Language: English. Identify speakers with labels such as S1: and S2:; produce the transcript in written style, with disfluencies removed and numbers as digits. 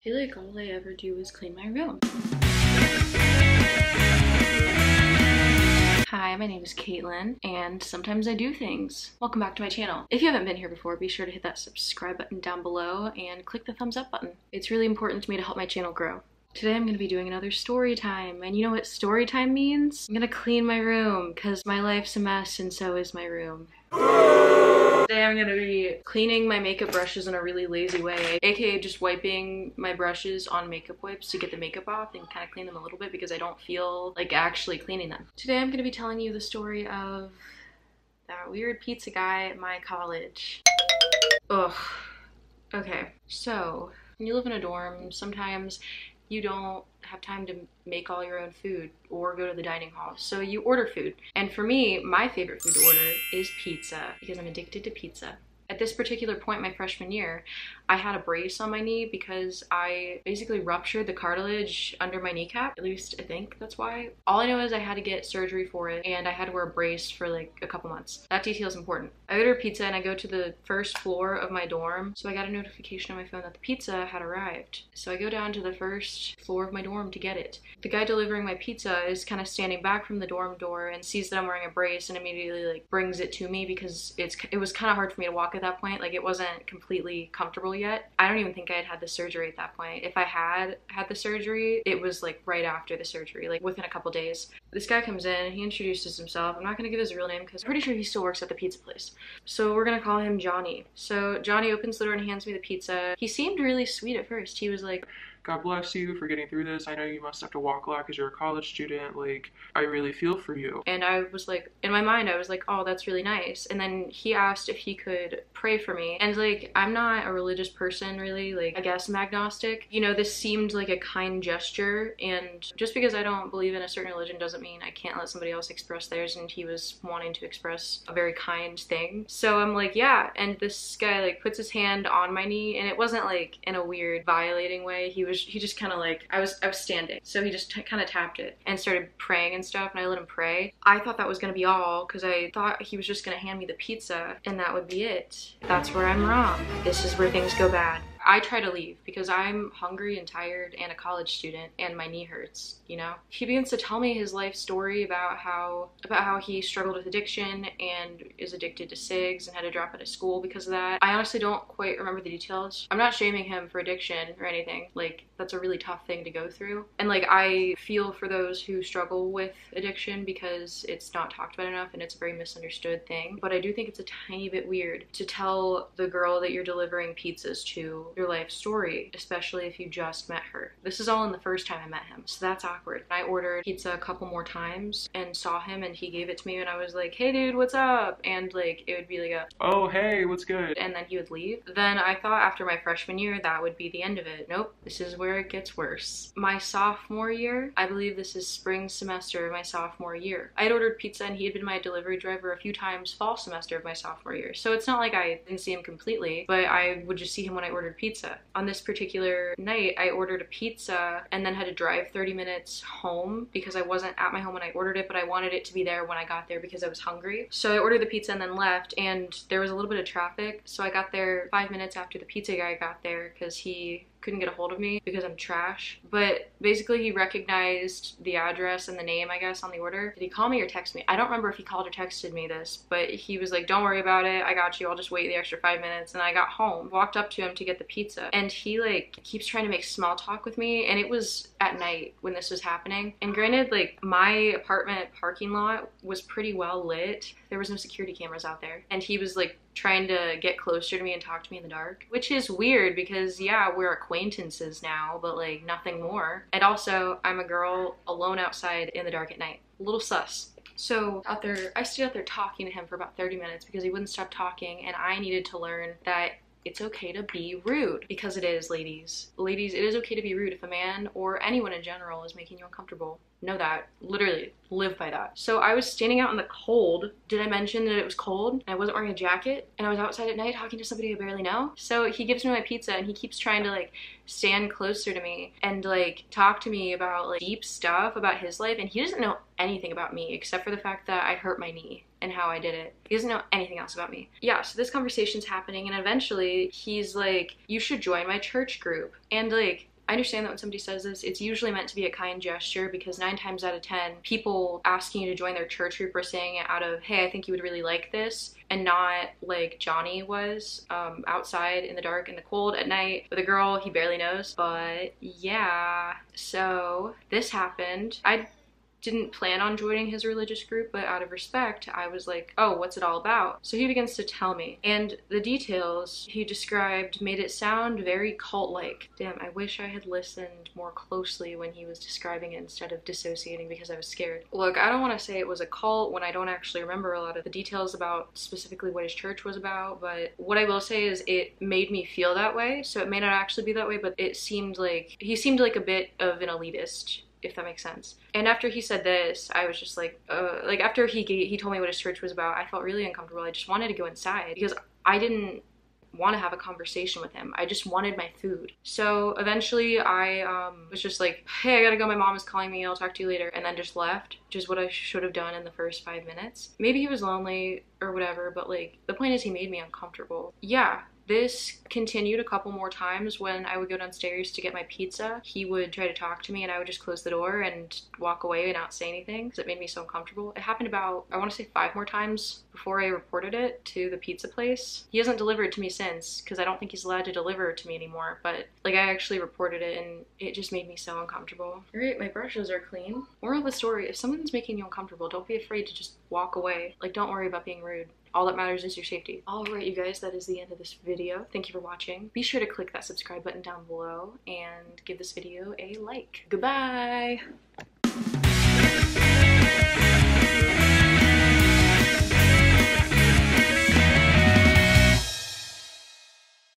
S1: I feel like all I ever do is clean my room. Hi, my name is Caitlin, and sometimes I do things. Welcome back to my channel. If you haven't been here before, be sure to hit that subscribe button down below and click the thumbs up button. It's really important to me to help my channel grow. Today I'm going to be doing another story time, and you know what story time means? I'm going to clean my room, because my life's a mess and so is my room. Today I'm going to be cleaning my makeup brushes in a really lazy way, aka just wiping my brushes on makeup wipes to get the makeup off and kind of clean them a little bit because I don't feel like actually cleaning them. Today I'm going to be telling you the story of that weird pizza guy at my college. Ugh. Okay, so when you live in a dorm, sometimes you don't have time to make all your own food or go to the dining hall, so you order food. And for me, my favorite food to order is pizza because I'm addicted to pizza. At this particular point my freshman year, I had a brace on my knee because I basically ruptured the cartilage under my kneecap. At least I think that's why. All I know is I had to get surgery for it and I had to wear a brace for like a couple months. That detail is important. I order pizza and I go to the first floor of my dorm, so I got a notification on my phone that the pizza had arrived. So I go down to the first floor of my dorm to get it. The guy delivering my pizza is kind of standing back from the dorm door and sees that I'm wearing a brace and immediately like brings it to me because it was kind of hard for me to walk at that point. Like it wasn't completely comfortable yet. I don't even think I had had the surgery at that point. If I had had the surgery, it was like right after the surgery, like within a couple days. This guy comes in, he introduces himself. I'm not gonna give his real name because I'm pretty sure he still works at the pizza place. So we're gonna call him Johnny. So Johnny opens the door and hands me the pizza. He seemed really sweet at first. He was like,
S2: "God bless you for getting through this. I know you must have to walk a lot because you're a college student. Like, I really feel for you."
S1: And I was like, in my mind, I was like, oh, that's really nice. And then he asked if he could pray for me. And like, I'm not a religious person really, like, I guess I'm agnostic. You know, this seemed like a kind gesture. And just because I don't believe in a certain religion doesn't mean I can't let somebody else express theirs. And he was wanting to express a very kind thing. So I'm like, yeah. And this guy like puts his hand on my knee, and it wasn't like in a weird violating way. He just kind of like, I was standing, so he just kind of tapped it and started praying and stuff, and I let him pray. I thought that was gonna be all because I thought he was just gonna hand me the pizza and that would be it. That's where I'm wrong. This is where things go bad. I try to leave because I'm hungry and tired and a college student and my knee hurts, you know? He begins to tell me his life story about how he struggled with addiction and is addicted to cigs and had to drop out of school because of that. I honestly don't quite remember the details. I'm not shaming him for addiction or anything. Like, that's a really tough thing to go through. And like, I feel for those who struggle with addiction because it's not talked about enough and it's a very misunderstood thing. But I do think it's a tiny bit weird to tell the girl that you're delivering pizzas to your life story, especially if you just met her. This is all in the first time I met him, so that's awkward. I ordered pizza a couple more times and saw him and he gave it to me and I was like, "Hey dude, what's up?" And like, it would be like a,
S2: "Oh, hey, what's good?"
S1: and then he would leave. Then I thought after my freshman year that would be the end of it. Nope, this is where it gets worse. My sophomore year, I believe this is spring semester of my sophomore year, I had ordered pizza and he had been my delivery driver a few times fall semester of my sophomore year. So it's not like I didn't see him completely, but I would just see him when I ordered pizza. On this particular night, I ordered a pizza and then had to drive 30 minutes home because I wasn't at my home when I ordered it, but I wanted it to be there when I got there because I was hungry. So I ordered the pizza and then left, and there was a little bit of traffic, so I got there 5 minutes after the pizza guy got there because he couldn't get a hold of me because I'm trash. But basically he recognized the address and the name, I guess, on the order. Did he call me or text me? I don't remember if he called or texted me this, but he was like, "Don't worry about it, I got you, I'll just wait the extra 5 minutes." And I got home, walked up to him to get the pizza, and he like keeps trying to make small talk with me, and it was at night when this was happening. And granted, like, my apartment parking lot was pretty well lit. There was no security cameras out there, and he was like trying to get closer to me and talk to me in the dark, which is weird because yeah, we're acquaintances now, but like nothing more. And also, I'm a girl alone outside in the dark at night. A little sus. So out there, I stayed out there talking to him for about 30 minutes because he wouldn't stop talking, and I needed to learn that it's okay to be rude, because it is, ladies. Ladies, it is okay to be rude if a man or anyone in general is making you uncomfortable. Know that. Literally live by that. So I was standing out in the cold. Did I mention that it was cold? And I wasn't wearing a jacket, and I was outside at night talking to somebody I barely know. So he gives me my pizza and he keeps trying to like stand closer to me and like talk to me about like deep stuff about his life, and he doesn't know anything about me except for the fact that I hurt my knee and how I did it. He doesn't know anything else about me. Yeah, so this conversation's happening, and eventually he's like, "You should join my church group." And like, I understand that when somebody says this, it's usually meant to be a kind gesture, because 9 times out of 10, people asking you to join their church group are saying it out of, hey, I think you would really like this, and not like Johnny was outside in the dark, in the cold at night with a girl he barely knows. But yeah, so this happened. I didn't plan on joining his religious group, but out of respect, I was like, oh, what's it all about? So he begins to tell me, and the details he described made it sound very cult-like. Damn, I wish I had listened more closely when he was describing it instead of dissociating because I was scared. Look, I don't want to say it was a cult when I don't actually remember a lot of the details about specifically what his church was about, but what I will say is it made me feel that way. So it may not actually be that way, but it seemed like, he seemed like a bit of an elitist, if that makes sense. And after he said this, I was just like after he told me what his church was about, I felt really uncomfortable. I just wanted to go inside because I didn't want to have a conversation with him. I just wanted my food. So eventually I was just like, hey, I gotta go, my mom is calling me, I'll talk to you later, and then just left, which is what I should have done in the first 5 minutes. Maybe he was lonely or whatever, but like, the point is he made me uncomfortable. Yeah. This continued a couple more times. When I would go downstairs to get my pizza, he would try to talk to me and I would just close the door and walk away and not say anything because it made me so uncomfortable. It happened about, I want to say 5 more times before I reported it to the pizza place. He hasn't delivered to me since because I don't think he's allowed to deliver to me anymore, but like I actually reported it and it just made me so uncomfortable. Alright, my brushes are clean. Moral of the story, if someone's making you uncomfortable, don't be afraid to just walk away. Like, don't worry about being rude. All that matters is your safety. Alright, you guys, that is the end of this video. Thank you for watching. Be sure to click that subscribe button down below and give this video a like. Goodbye!